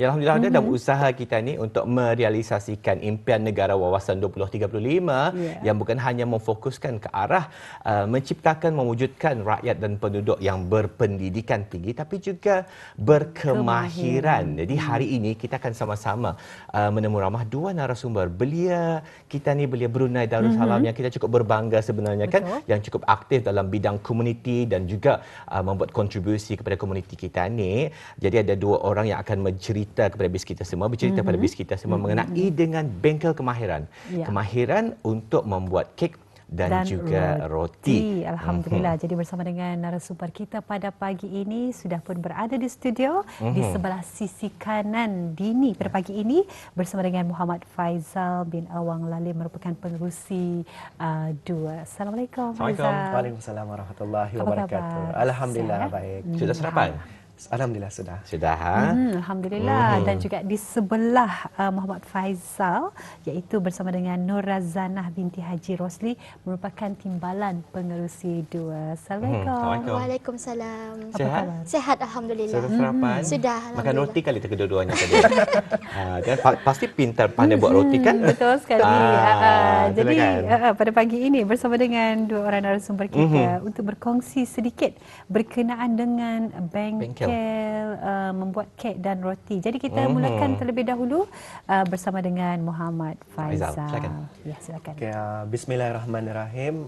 Ya, Alhamdulillah dalam usaha kita ni untuk merealisasikan impian negara wawasan 2035 yang bukan hanya memfokuskan ke arah menciptakan, mewujudkan rakyat dan penduduk yang berpendidikan tinggi tapi juga berkemahiran. Jadi hari ini kita akan sama-sama menemu ramah dua narasumber. Belia Brunei Darussalam yang kita cukup berbangga sebenarnya. Betul. Kan, yang cukup aktif dalam bidang komuniti dan juga membuat kontribusi kepada komuniti kita ni. Jadi ada dua orang yang akan bercerita kepada kita semua mengenai dengan bengkel kemahiran. Kemahiran untuk membuat kek dan juga roti. Alhamdulillah. Jadi bersama dengan narasumber kita pada pagi ini sudah pun berada di studio di sebelah sisi kanan Dini pada pagi ini bersama dengan Muhammad Faizal bin Awang Lalim merupakan pengerusi dua. Assalamualaikum Faizal. Waalaikumsalam warahmatullahi wabarakatuh. Alhamdulillah baik. Sudah sarapan? Alhamdulillah sudah. Alhamdulillah. Dan juga di sebelah Muhammad Faizal iaitu bersama dengan Nur Razanah binti Haji Rosli merupakan timbalan pengerusi dua. Assalamualaikum. Waalaikumsalam. Sihat? Sihat alhamdulillah. Sudah sarapan? Sudah. Makan roti kali kedua-duanya tadi. Dan pasti pintar pandai buat roti kan? Betul sekali. Jadi kan? pada pagi ini bersama dengan dua orang narasumber kita untuk berkongsi sedikit berkenaan dengan bengkel membuat kek dan roti. Jadi kita mulakan terlebih dahulu bersama dengan Muhammad Faizal. Silakan. Ya, silakan. Okay, Bismillahirrahmanirrahim.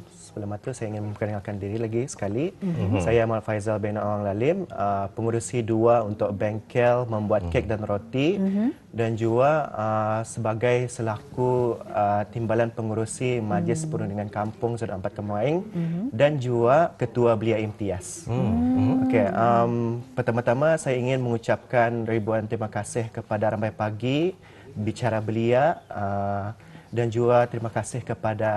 Sebelum itu saya ingin memperkenalkan diri lagi sekali. Saya Muhammad Faizal bin Awang Lalim, pengurusi dua untuk bengkel membuat kek dan roti dan juga sebagai selaku timbalan pengurusi Majlis Perundingan Kampung Zon 4 Kampung Aing dan juga ketua belia imtiaz. Okey, pertama-tama saya ingin mengucapkan ribuan terima kasih kepada Ramai Pagi, Bicara Belia dan juga terima kasih kepada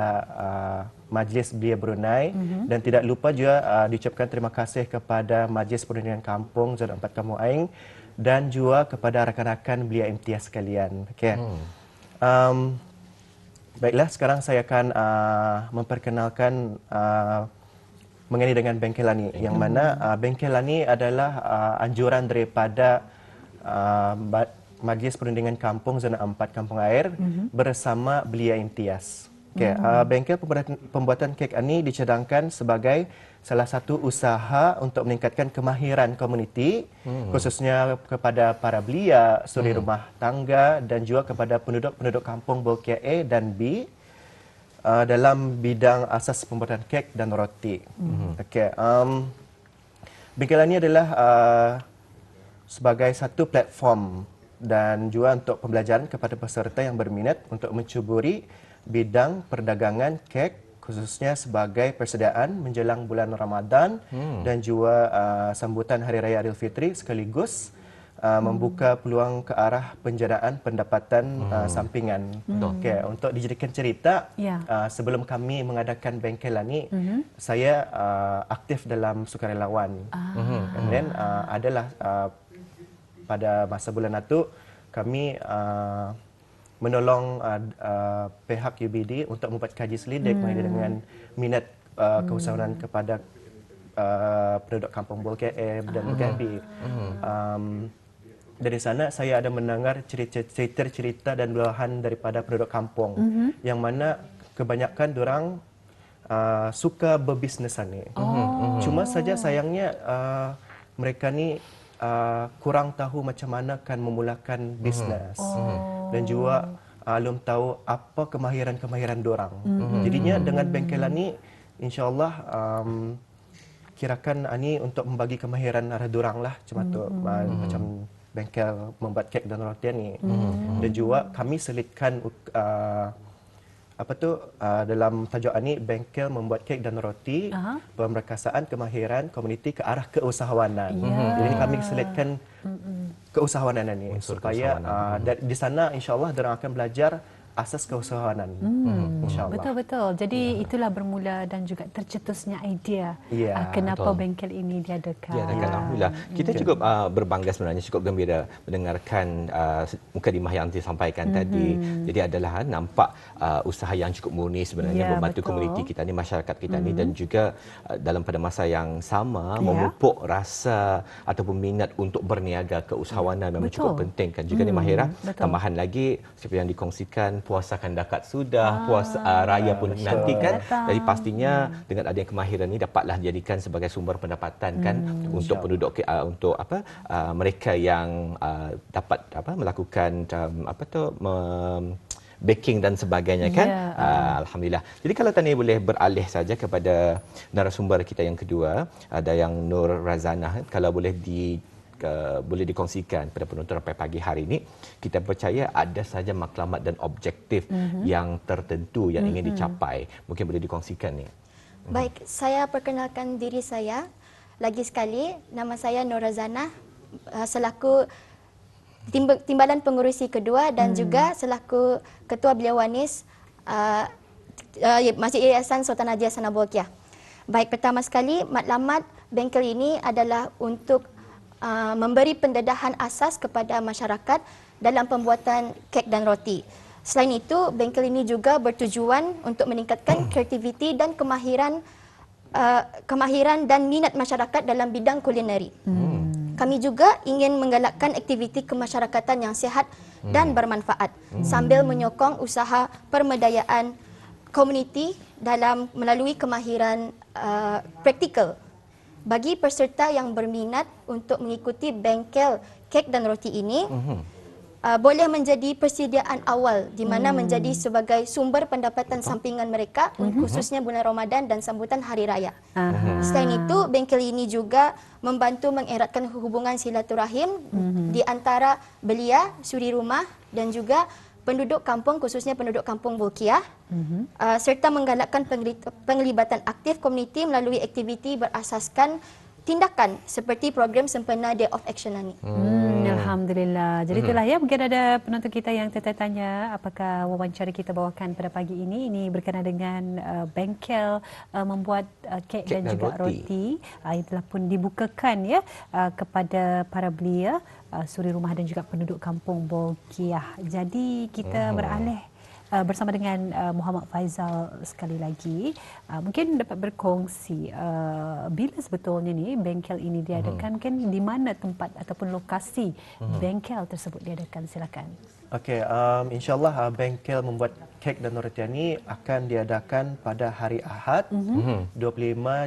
Majlis Belia Brunei dan tidak lupa juga diucapkan terima kasih kepada Majlis Perundingan Kampung Zon 4 Kampung Aing dan juga kepada rakan-rakan belia imtiaz sekalian. Okey. Baiklah, sekarang saya akan memperkenalkan mengenai dengan bengkel Lani, yang mana bengkel Lani adalah anjuran daripada Majlis Perundingan Kampung Zona 4 Kampung Air bersama belia imtiaz. Okay. Bengkel pembuatan kek ini dicadangkan sebagai salah satu usaha untuk meningkatkan kemahiran komuniti, khususnya kepada para belia, suri rumah tangga dan juga kepada penduduk-penduduk kampung Bolkiah A dan B dalam bidang asas pembuatan kek dan roti. Okay. Bengkel ini adalah sebagai satu platform dan juga untuk pembelajaran kepada peserta yang berminat untuk mencuburi bidang perdagangan kek, khususnya sebagai persediaan menjelang bulan Ramadan dan juga sambutan Hari Raya Aidilfitri, sekaligus membuka peluang ke arah penjanaan pendapatan sampingan. Okay, untuk dijadikan cerita, sebelum kami mengadakan bengkel Lani, saya aktif dalam sukarelawan. Kemudian adalah pada masa bulan itu kami menolong pihak UBD untuk membuat kaji selidik mengenai dengan minat keusahawanan kepada penduduk kampung Bolkiah A dan Bolkiah B. Dari sana saya ada mendengar cerita-cerita dan luahan daripada penduduk kampung yang mana kebanyakan orang suka berbisnes ni. Cuma saja sayangnya mereka ni kurang tahu macam mana kan memulakan bisnes dan juga belum tahu apa kemahiran-kemahiran dorang. Jadinya dengan bengkel ni insya-Allah kirakan ani untuk membagi kemahiran arah dorang lah macam tu, macam bengkel membuat kek dan roti ni. Dan juga kami selitkan dalam tajuk ini bengkel membuat kek dan roti, pemerkasaan kemahiran komuniti ke arah keusahawanan. Jadi kami selitkan keusahawanan ini supaya di sana insya-Allah mereka akan belajar asas keusahawanan. InsyaAllah. Betul-betul. Jadi itulah bermula dan juga tercetusnya idea Ya, kenapa betul. bengkel ini diadakan. Ya, dan alhamdulillah. Kita cukup berbangga sebenarnya, cukup gembira mendengarkan mukadimah yang disampaikan tadi. Jadi adalah nampak usaha yang cukup murni sebenarnya Ya, membantu betul. komuniti kita ni, masyarakat kita ni, dan juga dalam pada masa yang sama memupuk rasa ataupun minat untuk berniaga keusahawanan memang Betul. cukup penting kan juga ni Mahira. Betul. Tambahan lagi seperti yang dikongsikan, puasa akan dekat sudah, puasa raya pun nanti kan. Datang. Jadi pastinya dengan adanya kemahiran ini dapatlah dijadikan sebagai sumber pendapatan kan untuk penduduk untuk mereka yang dapat melakukan baking dan sebagainya kan. Ya. Alhamdulillah. Jadi kalau Tani boleh beralih saja kepada narasumber kita yang kedua, ada yang Nur Razanah, kalau boleh boleh dikongsikan pada penonton sampai pagi hari ini. Kita percaya ada saja matlamat dan objektif yang tertentu yang ingin dicapai. Mungkin boleh dikongsikan ni. Baik, saya perkenalkan diri saya. Lagi sekali, nama saya Nur Razanah, selaku Timbalan Pengurusi Kedua dan juga selaku Ketua Belia Wanis Masjid Yayasan Sultan Haji Hassanah Bolkiah. Baik, pertama sekali, matlamat bengkel ini adalah untuk memberi pendedahan asas kepada masyarakat dalam pembuatan kek dan roti. Selain itu, bengkel ini juga bertujuan untuk meningkatkan kreativiti dan kemahiran dan minat masyarakat dalam bidang kulineri. Kami juga ingin menggalakkan aktiviti kemasyarakatan yang sihat dan bermanfaat sambil menyokong usaha pemberdayaan komuniti melalui kemahiran praktikal. Bagi peserta yang berminat untuk mengikuti bengkel kek dan roti ini, boleh menjadi persediaan awal di mana menjadi sebagai sumber pendapatan sampingan mereka khususnya bulan Ramadan dan sambutan Hari Raya. Selain itu, bengkel ini juga membantu mengeratkan hubungan silaturahim di antara belia, suri rumah dan juga penduduk kampung, khususnya penduduk kampung Bolkiah, serta menggalakkan penglibatan aktif komuniti melalui aktiviti berasaskan tindakan seperti program sempena Day of Action ini. Alhamdulillah. Jadi itulah ya, mungkin ada penonton kita yang tertanya apakah wawancara kita bawakan pada pagi ini berkenaan dengan bengkel membuat kek dan juga roti. Yang telah pun dibukakan ya kepada para belia, suri rumah dan juga penduduk kampung Bolkiah. Jadi kita beralih bersama dengan Muhammad Faizal sekali lagi. Mungkin dapat berkongsi bila sebetulnya ni bengkel ini diadakan, kan di mana tempat ataupun lokasi bengkel tersebut diadakan, silakan. Okey, insyaAllah bengkel membuat kek dan roti ini akan diadakan pada hari Ahad 25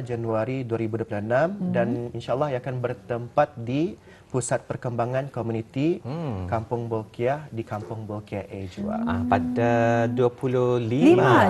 Januari 2026 dan insyaAllah akan bertempat di Pusat Perkembangan Komuniti Kampung Bolkiah di Kampung Bolkiah A juga. Pada 25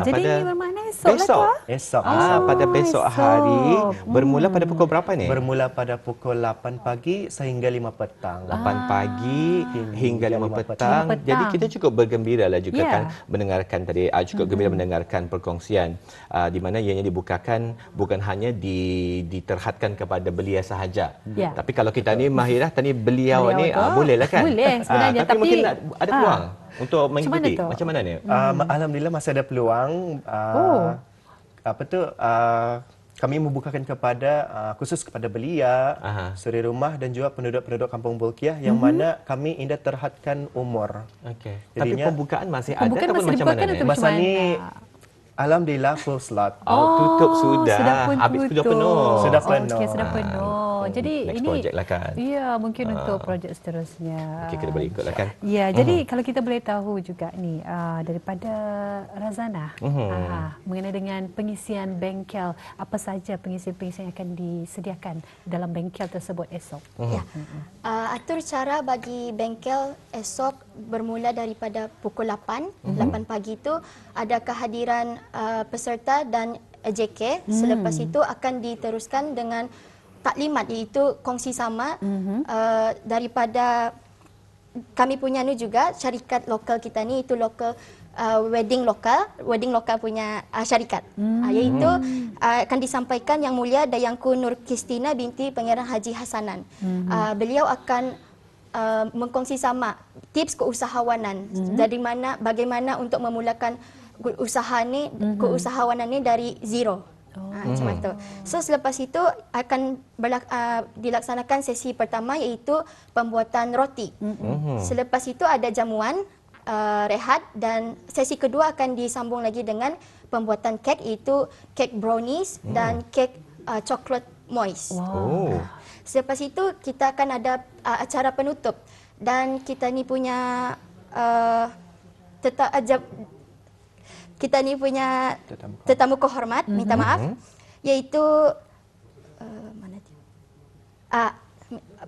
jadi pada bermakna esok lah tu. Esok. Pada besok esok. hari, bermula pada pukul berapa ni? Bermula pada pukul 8 pagi sehingga 5 petang. 8 pagi hingga 5 petang. Jadi kita cukup bergembira lah juga kan mendengarkan tadi, cukup gembira mendengarkan perkongsian di mana ianya dibukakan bukan hanya diterhadkan kepada belia sahaja. Tapi kalau kita ni Mahirah tadi beliau ni bolehlah kan? Boleh sebenarnya, tapi mungkin ada peluang untuk mengikuti. Macam mana ni? Alhamdulillah masih ada peluang. Kami membukakan kepada khusus kepada belia, suri rumah dan juga penduduk-penduduk Kampung Bolkiah yang mana kami tidak terhadkan umur. Okey. Tapi pembukaan masih ada ataupun masih macam mana ni? Masa ni alhamdulillah full slot. Tutup sudah. Habis sudah penuh. Sudah penuh. Okey, sudah penuh. Jadi next ini project lah kan. Ya, mungkin untuk projek seterusnya. Okey, kita boleh ikut lah kan. Ya, jadi kalau kita boleh tahu juga ni daripada Razanah mengenai dengan pengisian bengkel, apa saja pengisian-pengisian yang akan disediakan dalam bengkel tersebut esok? Ya. Atur cara bagi bengkel esok bermula daripada pukul 8 pagi itu ada kehadiran peserta dan AJK. Selepas itu akan diteruskan dengan taklimat, iaitu kongsi sama daripada kami punya ni juga syarikat lokal kita ni, itu lokal wedding lokal punya syarikat, iaitu akan disampaikan Yang Mulia Dayangku Nur Kristina binti Pangeran Haji Hassanan. Beliau akan mengkongsi sama tips keusahawanan. Dari bagaimana untuk memulakan keusahawanan ni dari zero. Macam itu. So selepas itu akan dilaksanakan sesi pertama iaitu pembuatan roti. Selepas itu ada jamuan, rehat, dan sesi kedua akan disambung lagi dengan pembuatan kek, iaitu kek brownies dan kek coklat moist. Selepas itu kita akan ada acara penutup, dan kita ni punya tetamu kehormat, minta maaf, iaitu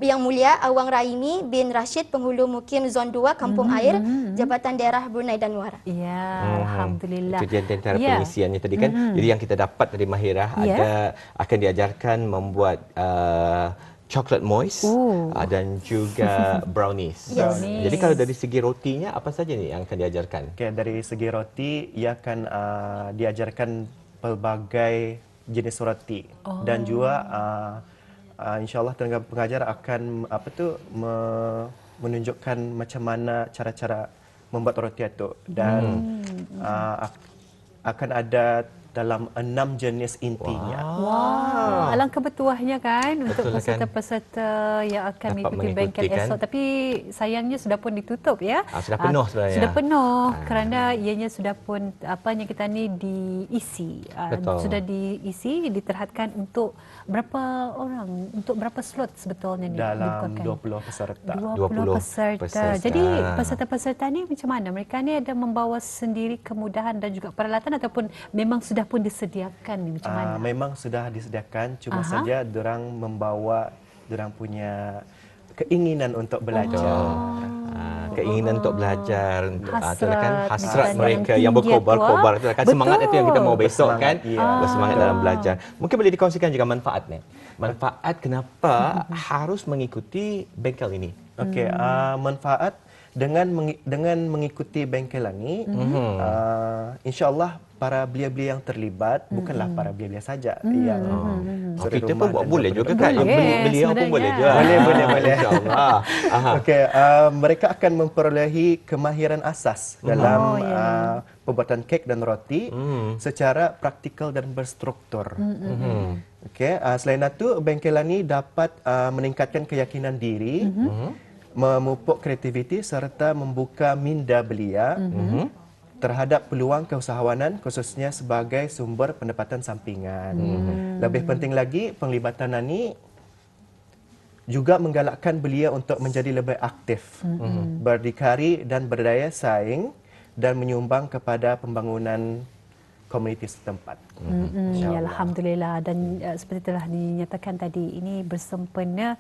Yang Mulia Awang Raimi bin Rashid, Penghulu Mukim Zon 2 Kampung Air, Jabatan Daerah Brunei Darussalam. Ya, alhamdulillah. Itu dia antara pengisiannya tadi kan. Jadi yang kita dapat dari Mahirah akan diajarkan membuat coklat moist dan juga brownies. Jadi kalau dari segi rotinya apa saja ni yang akan diajarkan? Dari segi roti ia akan diajarkan pelbagai jenis roti dan juga insya-Allah tenaga pengajar akan menunjukkan macam mana cara-cara membuat roti itu, dan akan ada dalam 6 jenis intinya. Wow, alangkah bertuahnya kan untuk peserta-peserta yang akan mengikuti bengkel esok. Tapi sayangnya sudah pun ditutup ya. Sudah penuh sebenarnya. Sudah penuh kerana ianya sudah pun kita ni diisi. Sudah diisi, diterhadkan untuk berapa orang, untuk berapa slot sebetulnya ni? Dalam 20 peserta. 20 peserta. Jadi peserta-peserta ni macam mana? Mereka ni ada membawa sendiri kemudahan dan juga peralatan ataupun memang sudah pun disediakan ni macam mana? Memang sudah disediakan, cuma saja dorang membawa dorang punya keinginan untuk belajar. Keinginan untuk belajar, hasrat yang mereka yang berkobar-kobar, itu kan semangat itu yang kita mau besok kan, bersemangat dalam belajar. Mungkin boleh dikongsikan juga manfaatnya. Manfaat kenapa harus mengikuti bengkel ini? Okey, manfaat dengan mengikuti bengkelan ini, insya-Allah para belia-belia yang terlibat bukanlah para belia-belia saja yang kita pun boleh juga kan, belia pun boleh juga. Boleh. Insya-Allah. Okey, mereka akan memperolehi kemahiran asas dalam pembuatan kek dan roti secara praktikal dan berstruktur. Okey, selain itu bengkelan ini dapat meningkatkan keyakinan diri, memupuk kreativiti serta membuka minda belia terhadap peluang keusahawanan khususnya sebagai sumber pendapatan sampingan. Lebih penting lagi, penglibatan ini juga menggalakkan belia untuk menjadi lebih aktif, berdikari dan berdaya saing dan menyumbang kepada pembangunan komuniti setempat. Alhamdulillah, dan seperti telah dinyatakan tadi, ini bersempena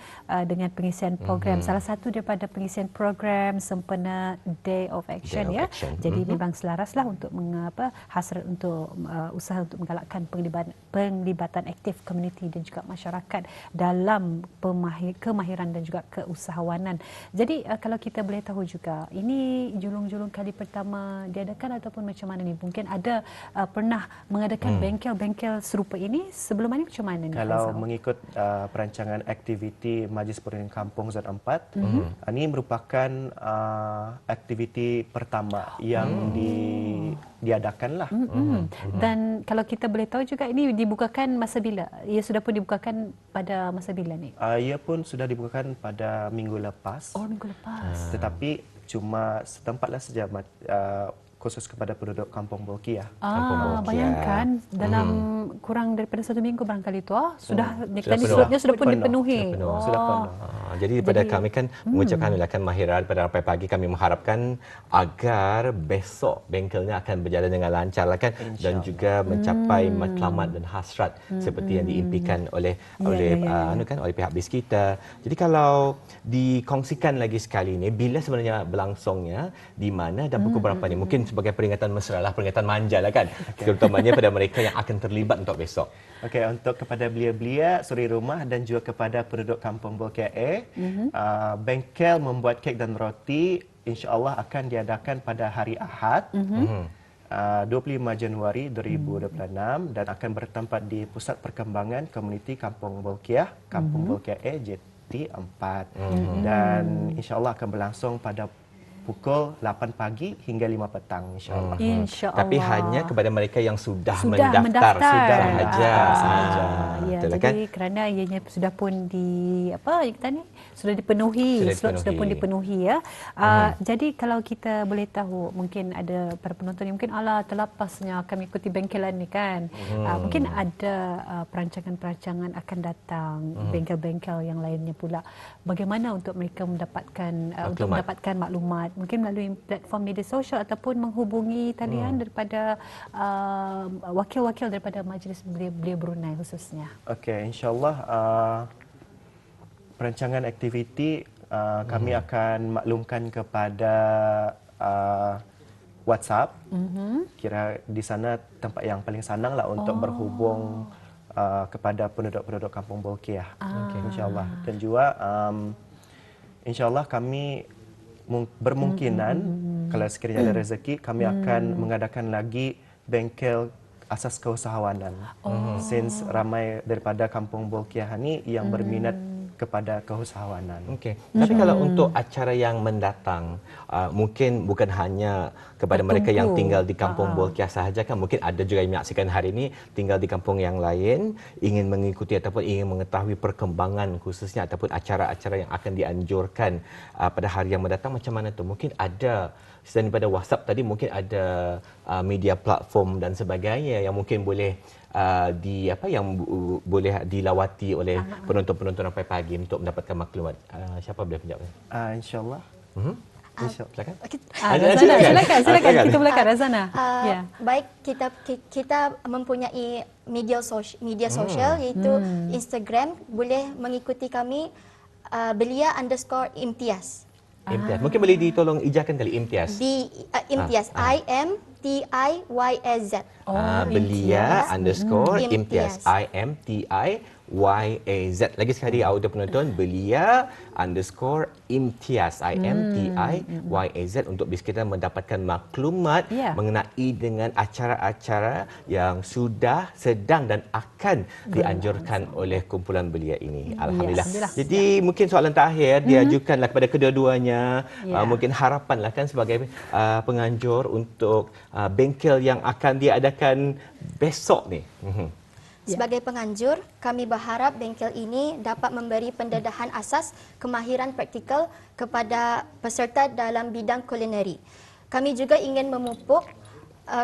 dengan pengisian program. Salah satu daripada pengisian program sempena Day of Action ya. Jadi memang selaraslah untuk hasrat untuk usaha untuk menggalakkan penglibatan aktif komuniti dan juga masyarakat dalam kemahiran dan juga keusahawanan. Jadi kalau kita boleh tahu juga, ini julung-julung kali pertama diadakan ataupun macam mana ni? Mungkin ada pernah mengadakan bengkel-bengkel serupa ini sebelum ini macam mana ni? Kalau mengikut perancangan aktiviti Majlis Perundingan Kampung Zon 4, ini merupakan aktiviti pertama yang diadakanlah. Dan kalau kita boleh tahu juga, ini dibukakan masa bila? Ia sudah pun dibukakan pada masa bila ni? Ia pun sudah dibukakan pada minggu lepas. Minggu lepas. Tetapi cuma setempatlah saja khusus kepada penduduk Kampung Bolkiah. Bayangkan dalam kurang daripada 1 minggu barangkali itu sudah slotnya sudah pun dipenuhi. Sudah penuh. Jadi pada kami kan mengucapkan ucapan Mahirah pada rampai pagi, kami mengharapkan agar besok bengkelnya akan berjalan dengan lancar lah kan, dan juga mencapai matlamat dan hasrat seperti yang diimpikan oleh pihak BIS kita. Jadi kalau dikongsikan lagi sekali ni, bila sebenarnya berlangsungnya, di mana dan pukul berapa ni? Mungkin sebagai peringatan mesra lah, peringatan manja lah kan, terutamanya pada mereka yang akan terlibat untuk besok. Okey, untuk kepada belia-belia, suri rumah dan juga kepada penduduk Kampung Bolkiah bengkel membuat kek dan roti insya-Allah akan diadakan pada hari Ahad 25 Januari 2026 dan akan bertempat di Pusat Perkembangan Komuniti Kampung Bolkiah, Kampung Bolkiah Activity 4 dan insya-Allah akan berlangsung pada pukul 8 pagi hingga 5 petang insya-Allah. Insya-Allah. Tapi hanya kepada mereka yang sudah mendaftar mendaftar sahaja. Ya, Betul jadi kan? kerana ianya sudah pun apa yang kita ni sudah dipenuhi, slot sudah pun dipenuhi ya. Jadi kalau kita boleh tahu, mungkin ada para penonton yang mungkin terlepasnya kami ikuti bengkelan ni kan. Mungkin ada perancangan-perancangan akan datang, bengkel-bengkel yang lainnya pula. Bagaimana untuk mereka mendapatkan maklumat? Mungkin melalui platform media sosial ataupun menghubungi talian daripada wakil-wakil daripada Majlis Belia Brunei khususnya. Okey, insya-Allah perancangan aktiviti kami akan maklumkan kepada WhatsApp. Kira di sana tempat yang paling senang lah untuk berhubung kepada penduduk-penduduk Kampung Bolkiah. Insya-Allah. Dan juga insya-Allah kami bermungkinan kalau sekiranya ada rezeki kami akan mengadakan lagi bengkel asas keusahawanan. Since ramai daripada Kampung Bolkiah ni yang berminat kepada keusahawanan. Okey. Tapi kalau untuk acara yang mendatang, mungkin bukan hanya kepada mereka yang tinggal di Kampung Bolkiah sahaja kan, mungkin ada juga yang menyaksikan hari ini tinggal di kampung yang lain, ingin mengikuti ataupun ingin mengetahui perkembangan khususnya ataupun acara-acara yang akan dianjurkan pada hari yang mendatang, macam mana tu? Mungkin ada selain daripada WhatsApp tadi, mungkin ada media platform dan sebagainya yang mungkin boleh boleh dilawati oleh penonton-penonton sampai pagi untuk mendapatkan maklumat. Siapa boleh menjawab? Insya-Allah. Silakan. Silakan kita mulakan Razana. Baik, kita mempunyai media sosial iaitu Instagram, boleh mengikuti kami Belia_Imtiaz. Imtiaz. Mungkin boleh ditolong ijakan kali Imtiaz. Imtiaz, IMTIYAZ. Belia_Imtiaz. IMTIYAZ. Lagi sekali audio penonton, Belia_Imtiaz. IMTIYAZ untuk bisa kita mendapatkan maklumat mengenai dengan acara-acara yang sudah, sedang dan akan dianjurkan oleh kumpulan belia ini. Alhamdulillah. Jadi mungkin soalan terakhir diajukanlah kepada kedua-duanya. Mungkin harapanlah kan sebagai penganjur untuk bengkel yang akan diadakan besok ni. Sebagai penganjur, kami berharap bengkel ini dapat memberi pendedahan asas kemahiran praktikal kepada peserta dalam bidang kulineri. Kami juga ingin memupuk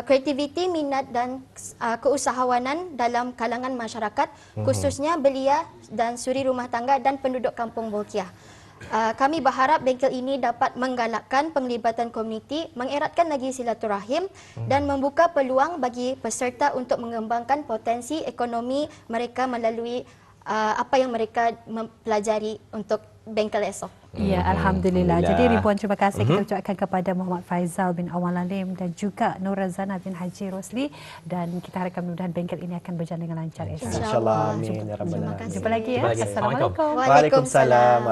kreativiti, minat dan keusahawanan dalam kalangan masyarakat, khususnya belia dan suri rumah tangga dan penduduk Kampung Bolkiah. Kami berharap bengkel ini dapat menggalakkan penglibatan komuniti, mengeratkan lagi silaturahim dan membuka peluang bagi peserta untuk mengembangkan potensi ekonomi mereka melalui apa yang mereka mempelajari untuk bengkel esok. Ya, Alhamdulillah. Jadi ribuan terima kasih kita ucapkan kepada Muhammad Faizal bin Awang Lalim dan juga Nur Razana bin Haji Rosli, dan kita harapkan mudah-mudahan bengkel ini akan berjalan dengan lancar esok. InsyaAllah. Amin. Ya Rabbal Alamin. Terima kasih. Jumpa lagi ya. Assalamualaikum. Waalaikumsalam.